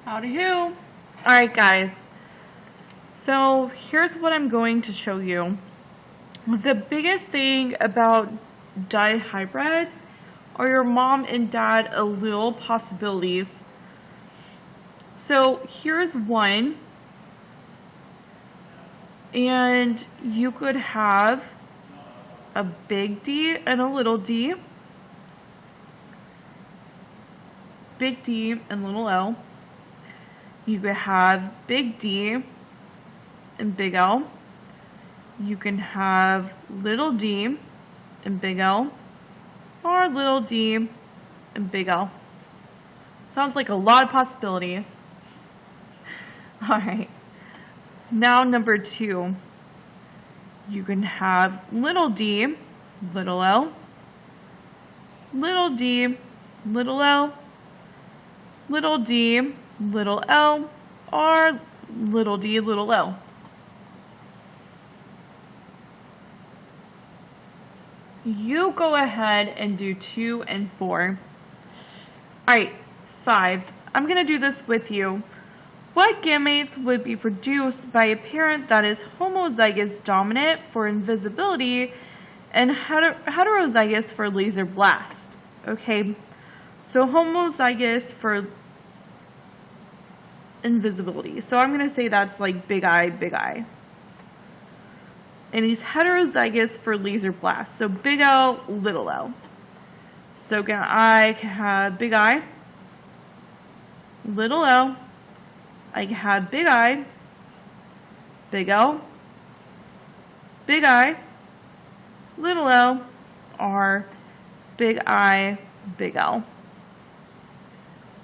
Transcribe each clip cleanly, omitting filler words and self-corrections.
Howdy who. Alright guys, so here's what I'm going to show you. The biggest thing about dihybrids are your mom and dad allele possibilities. So here's one, and you could have a big D and a little d, big D and little L. You could have big D and big L. You can have little d and big L, or little d and big L. Sounds like a lot of possibilities. Alright, now number 2. You can have little d, little l, little d, little l, little d, little l, or little d, little l. You go ahead and do 2 and 4. Alright, 5. I'm going to do this with you. What gametes would be produced by a parent that is homozygous dominant for invisibility and heterozygous for laser blast? Okay, so homozygous for invisibility. So I'm going to say that's like big I, big I. And he's heterozygous for laser blast. So big L, little l. So I can have big I, little l. I can have big I, big L, big I, little l, or big I, big L.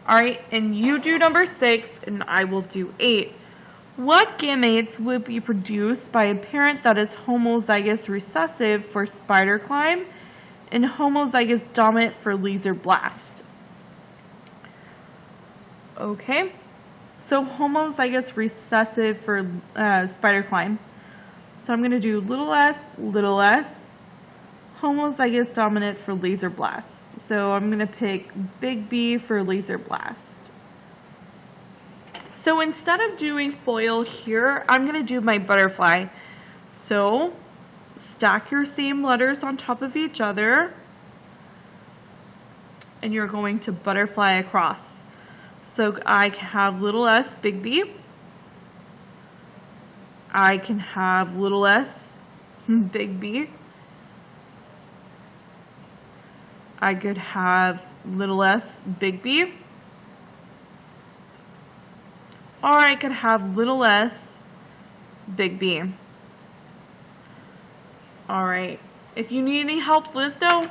Alright, and you do number 6, and I will do 8. What gametes would be produced by a parent that is homozygous recessive for spider climb and homozygous dominant for laser blast? Okay, so homozygous recessive for spider climb. So I'm going to do little s, homozygous dominant for laser blast. So I'm going to pick big B for laser blast. So instead of doing foil here, I'm going to do my butterfly. So stack your same letters on top of each other, and you're going to butterfly across. So I can have little s, big B. I can have little s, big B. I could have little s, big B. Or I could have little s, big B. Alright, if you need any help, let us know.